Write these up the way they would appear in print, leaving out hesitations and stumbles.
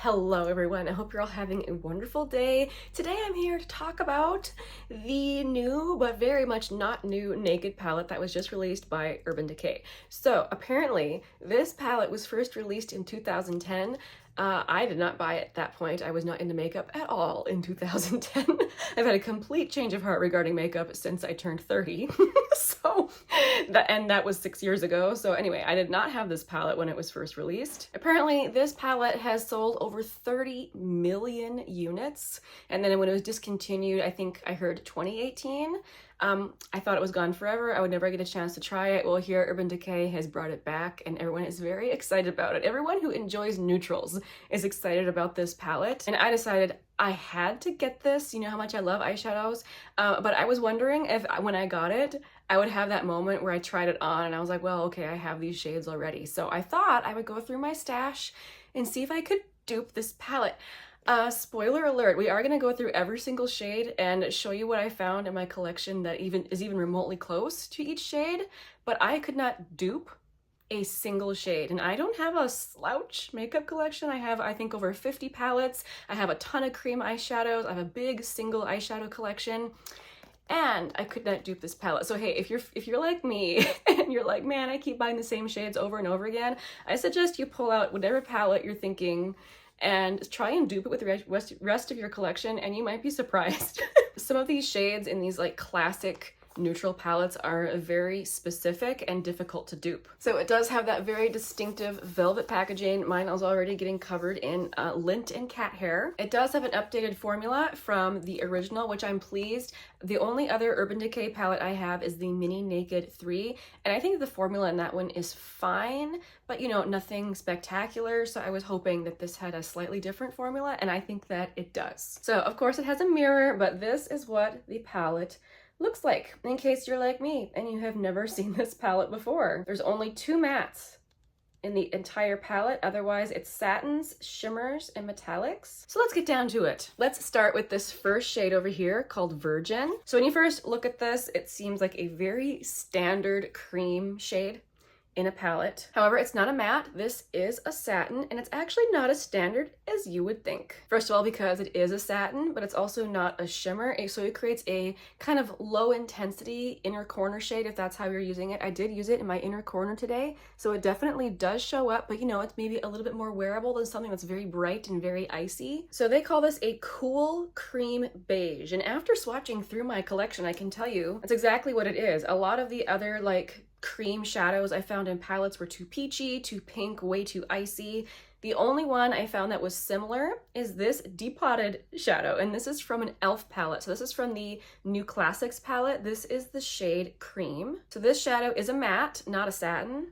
Hello everyone, I hope you're all having a wonderful day. Today I'm here to talk about the new, but very much not new, Naked palette that was just released by Urban Decay. So apparently this palette was first released in 2010. I did not buy it at that point. I was not into makeup at all in 2010. I've had a complete change of heart regarding makeup since I turned 30. That was 6 years ago. So anyway, I did not have this palette when it was first released. Apparently this palette has sold over 30 million units. And then when it was discontinued, I think I heard 2018. I thought it was gone forever. I would never get a chance to try it. Well, here Urban Decay has brought it back and everyone is very excited about it. Everyone who enjoys neutrals is excited about this palette. And I decided I had to get this. You know how much I love eyeshadows. But I was wondering if when I got it, I would have that moment where I tried it on and I was like, well, okay, I have these shades already. So I thought I would go through my stash and see if I could dupe this palette. Spoiler alert, we are going to go through every single shade and show you what I found in my collection that is even remotely close to each shade, but I could not dupe a single shade. And I don't have a slouch makeup collection. I have, I think, over 50 palettes. I have a ton of cream eyeshadows. I have a big single eyeshadow collection. And I could not dupe this palette. So hey, if you're like me and you're like, man, I keep buying the same shades over and over again, I suggest you pull out whatever palette you're thinking and try and dupe it with the rest of your collection, and you might be surprised. Some of these shades in these like classic neutral palettes are very specific and difficult to dupe. So it does have that very distinctive velvet packaging. Mine is already getting covered in lint and cat hair. It does have an updated formula from the original, which I'm pleased. The only other Urban Decay palette I have is the Mini Naked 3, and I think the formula in that one is fine, but you know, nothing spectacular. So I was hoping that this had a slightly different formula, and I think that it does. So of course it has a mirror, but this is what the palette looks like, in case you're like me and you have never seen this palette before. There's only 2 mattes in the entire palette. Otherwise it's satins, shimmers, and metallics. So let's get down to it. Let's start with this first shade over here called Virgin. So when you first look at this, it seems like a very standard cream shade in a palette. However, it's not a matte. This is a satin, and it's actually not as standard as you would think. First of all, because it is a satin, but it's also not a shimmer, so it creates a kind of low intensity inner corner shade if that's how you're using it. I did use it in my inner corner today, so it definitely does show up, but you know, it's maybe a little bit more wearable than something that's very bright and very icy. So they call this a cool cream beige, and after swatching through my collection, I can tell you that's exactly what it is. A lot of the other like cream shadows I found in palettes were too peachy, too pink, way too icy. The only one I found that was similar is this depotted shadow, and this is from an e.l.f. palette. So this is from the New Classics palette. This is the shade Cream. So this shadow is a matte, not a satin,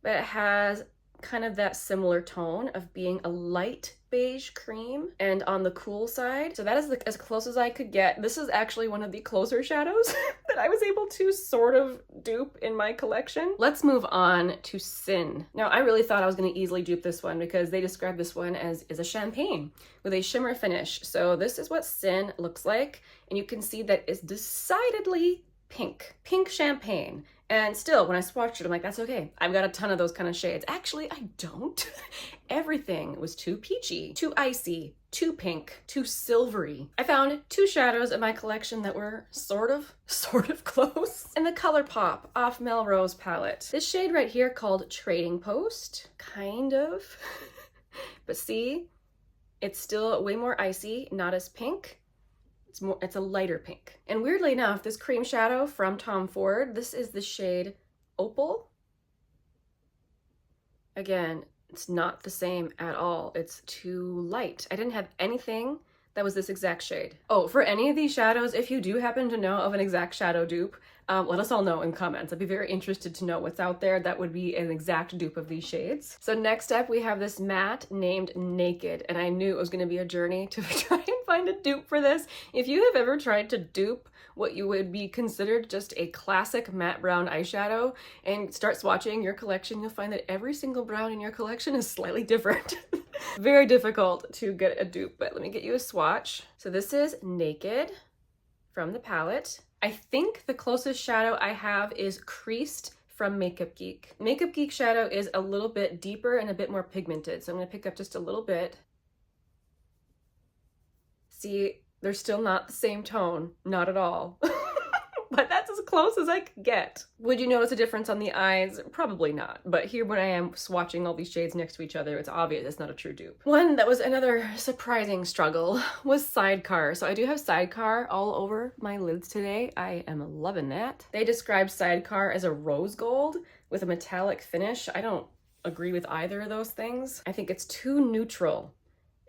but it has kind of that similar tone of being a light beige cream and on the cool side. So that is as close as I could get. This is actually one of the closer shadows that I was able to sort of dupe in my collection. Let's move on to Sin. Now I really thought I was going to easily dupe this one because they describe this one as a champagne with a shimmer finish. So this is what Sin looks like, and you can see that it's decidedly pink champagne. And still, when I swatched it, I'm like, that's okay. I've got a ton of those kind of shades. Actually, I don't. Everything was too peachy, too icy, too pink, too silvery. I found 2 shadows in my collection that were sort of close. And the ColourPop off Melrose palette. This shade right here called Trading Post, kind of. But see, it's still way more icy, not as pink. It's a lighter pink. And weirdly enough, this cream shadow from Tom Ford, this is the shade Opal. Again, it's not the same at all. It's too light. I didn't have anything that was this exact shade. Oh, for any of these shadows, if you do happen to know of an exact shadow dupe, let us all know in comments. I'd be very interested to know what's out there that would be an exact dupe of these shades. So next up, we have this matte named Naked, and I knew it was going to be a journey to try and find a dupe for this. If you have ever tried to dupe what you would be considered just a classic matte brown eyeshadow and start swatching your collection, you'll find that every single brown in your collection is slightly different. Very difficult to get a dupe, but let me get you a swatch. So this is Naked from the palette. I think the closest shadow I have is Creased from Makeup Geek. Makeup Geek shadow is a little bit deeper and a bit more pigmented, so I'm going to pick up just a little bit. See, they're still not the same tone, not at all. But that's as close as I could get. Would you notice a difference on the eyes? Probably not. But here when I am swatching all these shades next to each other, it's obvious it's not a true dupe. One that was another surprising struggle was Sidecar. So I do have Sidecar all over my lids today. I am loving that. They describe Sidecar as a rose gold with a metallic finish. I don't agree with either of those things. I think it's too neutral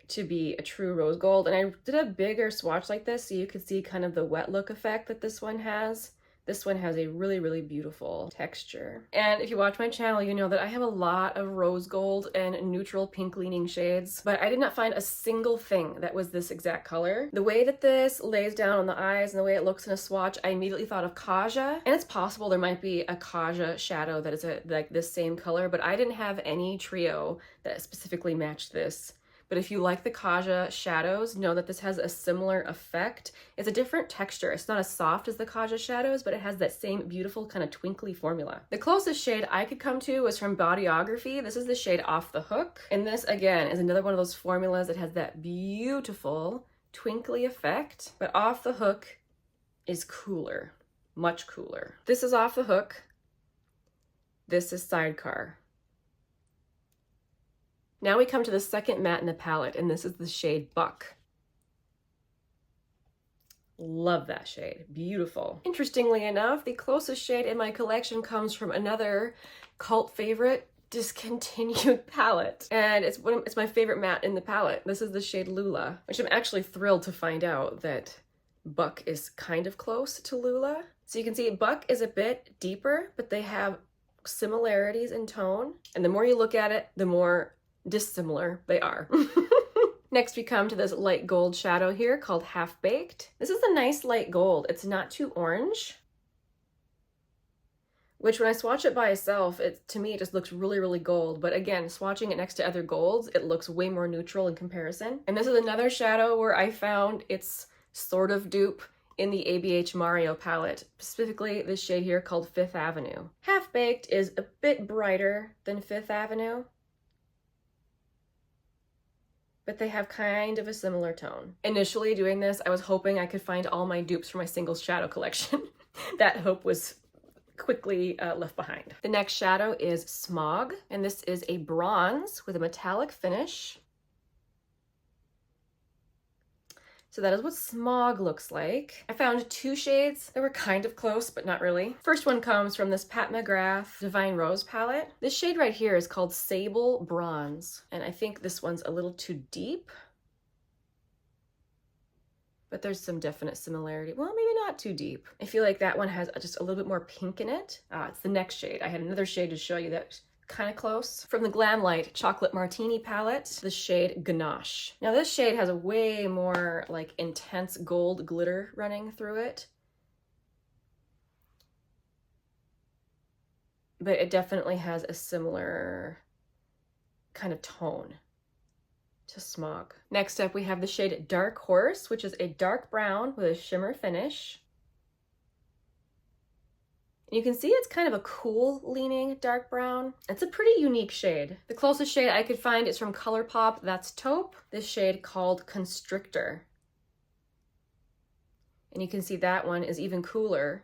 to be a true rose gold, and I did a bigger swatch like this so you could see kind of the wet look effect that this one has. This one has a really beautiful texture. And if you watch my channel, you know that I have a lot of rose gold and neutral pink leaning shades, but I did not find a single thing that was this exact color. The way that this lays down on the eyes and the way it looks in a swatch, I immediately thought of Kaja, and it's possible there might be a Kaja shadow that is like this same color, but I didn't have any trio that specifically matched this. But if you like the Kaja shadows, know that this has a similar effect. It's a different texture. It's not as soft as the Kaja shadows, but it has that same beautiful kind of twinkly formula. The closest shade I could come to was from Bodyography. This is the shade Off the Hook. And this, again, is another one of those formulas that has that beautiful twinkly effect. But Off the Hook is cooler, much cooler. This is Off the Hook. This is Sidecar. Now we come to the second matte in the palette, and this is the shade Buck. Love that shade, beautiful. Interestingly enough, the closest shade in my collection comes from another cult favorite, discontinued palette. And it's my favorite matte in the palette. This is the shade Lula, which I'm actually thrilled to find out that Buck is kind of close to Lula. So you can see Buck is a bit deeper, but they have similarities in tone. And the more you look at it, the more dissimilar they are. Next we come to this light gold shadow here called Half Baked. This is a nice light gold. It's not too orange, which when I swatch it by itself, to me it just looks really gold. But again, swatching it next to other golds, it looks way more neutral in comparison. And this is another shadow where I found its sort of dupe in the ABH Mario palette, specifically this shade here called Fifth Avenue. Half Baked is a bit brighter than Fifth Avenue, but they have kind of a similar tone. Initially doing this, I was hoping I could find all my dupes for my single shadow collection. That hope was quickly left behind. The next shadow is Smog, and this is a bronze with a metallic finish. So that is what Smog looks like. I found two shades that were kind of close, but not really. First one comes from this Pat McGrath Divine Rose palette. This shade right here is called Sable Bronze, and I think this one's a little too deep, but there's some definite similarity. Well, maybe not too deep. I feel like that one has just a little bit more pink in it. It's the next shade. I had another shade to show you that kind of close. From the Glam Light Chocolate Martini palette, the shade Ganache. Now this shade has a way more like intense gold glitter running through it, but it definitely has a similar kind of tone to Smog. Next up we have the shade Dark Horse, which is a dark brown with a shimmer finish. You can see it's kind of a cool leaning dark brown. It's a pretty unique shade. The closest shade I could find is from ColourPop, that's Taupe. This shade called Constrictor. And you can see that one is even cooler.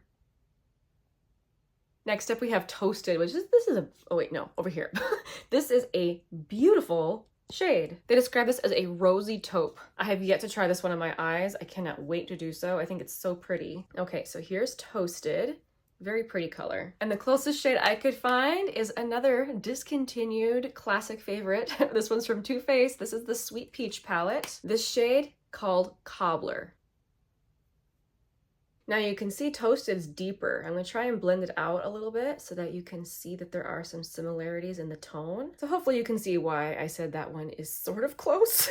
Next up we have Toasted, which is, over here. This is a beautiful shade. They describe this as a rosy taupe. I have yet to try this one on my eyes. I cannot wait to do so. I think it's so pretty. Okay, so here's Toasted. Very pretty color. And the closest shade I could find is another discontinued classic favorite. This one's from Too Faced. This is the Sweet Peach palette. This shade called Cobbler. Now you can see Toasted's deeper. I'm gonna try and blend it out a little bit so that you can see that there are some similarities in the tone. So hopefully you can see why I said that one is sort of close.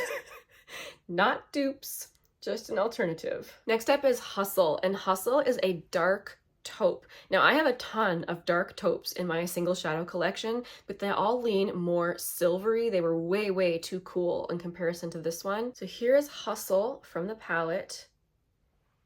Not dupes, just an alternative. Next up is Hustle, and Hustle is a dark taupe. Now I have a ton of dark taupes in my single shadow collection, but they all lean more silvery. They were way too cool in comparison to this one. So here's Hustle from the palette.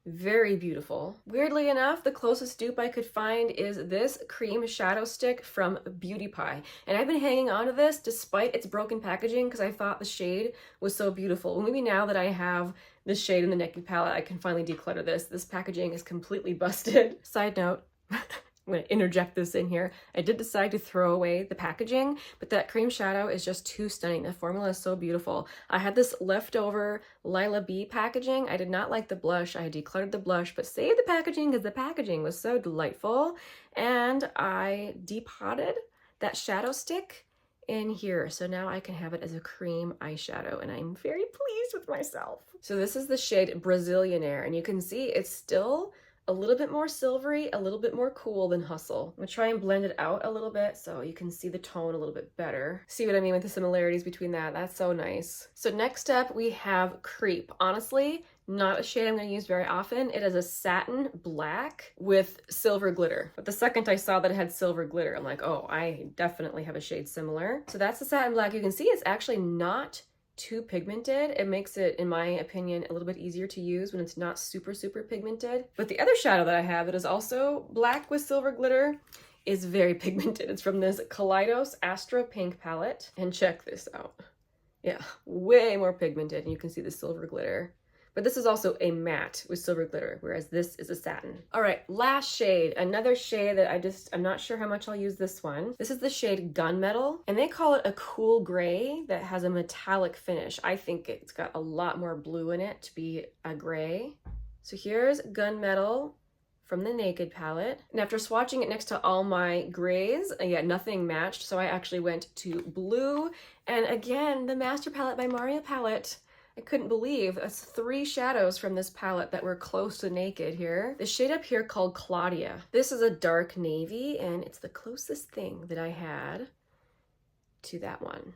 Very beautiful. Weirdly enough, the closest dupe I could find is this cream shadow stick from Beauty Pie. And I've been hanging on to this despite its broken packaging because I thought the shade was so beautiful. Well, maybe now that I have this shade in the Naked palette, I can finally declutter this. This packaging is completely busted. Side note, I'm going to interject this in here. I did decide to throw away the packaging, but that cream shadow is just too stunning. The formula is so beautiful. I had this leftover Lila B packaging. I did not like the blush. I decluttered the blush, but saved the packaging because the packaging was so delightful. And I depotted that shadow stick in here. So now I can have it as a cream eyeshadow, and I'm very pleased with myself. So this is the shade Brazilianaire, and you can see it's still a little bit more silvery, a little bit more cool than Hustle. I'm gonna try and blend it out a little bit so you can see the tone a little bit better. See what I mean with the similarities between that? That's so nice. So next up we have Creep. Honestly, not a shade I'm gonna use very often. It is a satin black with silver glitter. But the second I saw that it had silver glitter, I'm like, oh, I definitely have a shade similar. So that's the satin black. You can see it's actually not too pigmented. It makes it, in my opinion, a little bit easier to use when it's not super pigmented. But the other shadow that I have that is also black with silver glitter is very pigmented. It's from this Kaleidos Astro Pink palette. And check this out. Yeah, way more pigmented, and you can see the silver glitter. But this is also a matte with silver glitter, whereas this is a satin. All right, last shade, another shade that I'm not sure how much I'll use this one. This is the shade Gunmetal, and they call it a cool gray that has a metallic finish. I think it's got a lot more blue in it to be a gray. So here's Gunmetal from the Naked palette. And after swatching it next to all my grays, yeah, nothing matched, so I actually went to blue. And again, the Master Palette by Maria palette. I couldn't believe that's 3 shadows from this palette that were close to Naked here. The shade up here called Claudia. This is a dark navy, and it's the closest thing that I had to that one.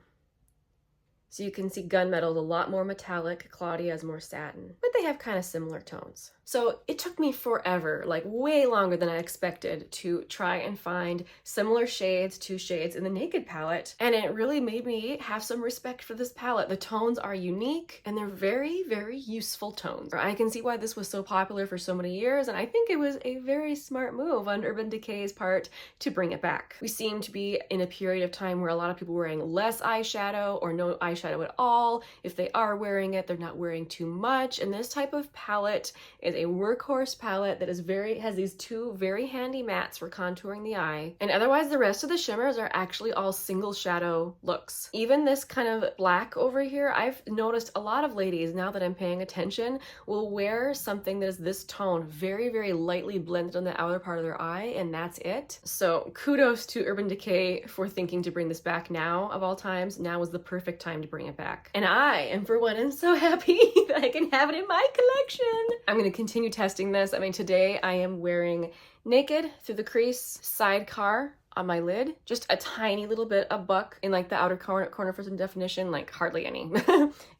So you can see Gunmetal is a lot more metallic, Claudia is more satin, but they have kind of similar tones. So it took me forever, like way longer than I expected, to try and find similar shades, 2 shades in the Naked palette, and it really made me have some respect for this palette. The tones are unique, and they're very useful tones. I can see why this was so popular for so many years, and I think it was a very smart move on Urban Decay's part to bring it back. We seem to be in a period of time where a lot of people were wearing less eyeshadow or no eyeshadow at all. If they are wearing it, they're not wearing too much, and this type of palette is a workhorse palette that has these 2 very handy mattes for contouring the eye, and otherwise the rest of the shimmers are actually all single shadow looks. Even this kind of black over here, I've noticed a lot of ladies, now that I'm paying attention, will wear something that is this tone, very lightly blended on the outer part of their eye, and that's it. So kudos to Urban Decay for thinking to bring this back now, of all times. Now is the perfect time to bring it back. And I am, for one, so happy that I can have it in my collection. I'm gonna continue testing this. I mean, today I am wearing Naked through the crease, Sidecar on my lid, just a tiny little bit of Buck in like the outer corner for some definition, like hardly any,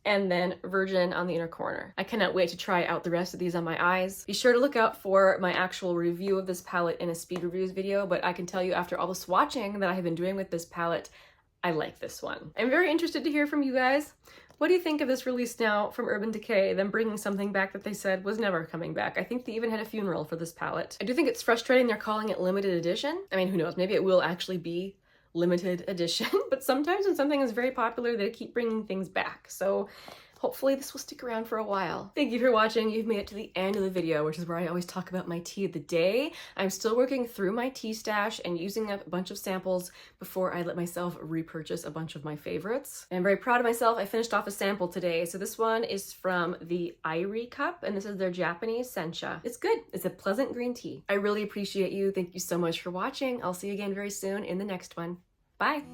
and then Virgin on the inner corner. I cannot wait to try out the rest of these on my eyes. Be sure to look out for my actual review of this palette in a speed reviews video, but I can tell you after all the swatching that I have been doing with this palette, I like this one. I'm very interested to hear from you guys. What do you think of this release now from Urban Decay, them bringing something back that they said was never coming back? I think they even had a funeral for this palette. I do think it's frustrating they're calling it limited edition. I mean, who knows, maybe it will actually be limited edition, but sometimes when something is very popular, they keep bringing things back. So hopefully this will stick around for a while. Thank you for watching. You've made it to the end of the video, which is where I always talk about my tea of the day. I'm still working through my tea stash and using up a bunch of samples before I let myself repurchase a bunch of my favorites. And I'm very proud of myself. I finished off a sample today. So this one is from the Irie cup, and this is their Japanese sencha. It's good. It's a pleasant green tea. I really appreciate you. Thank you so much for watching. I'll see you again very soon in the next one. Bye.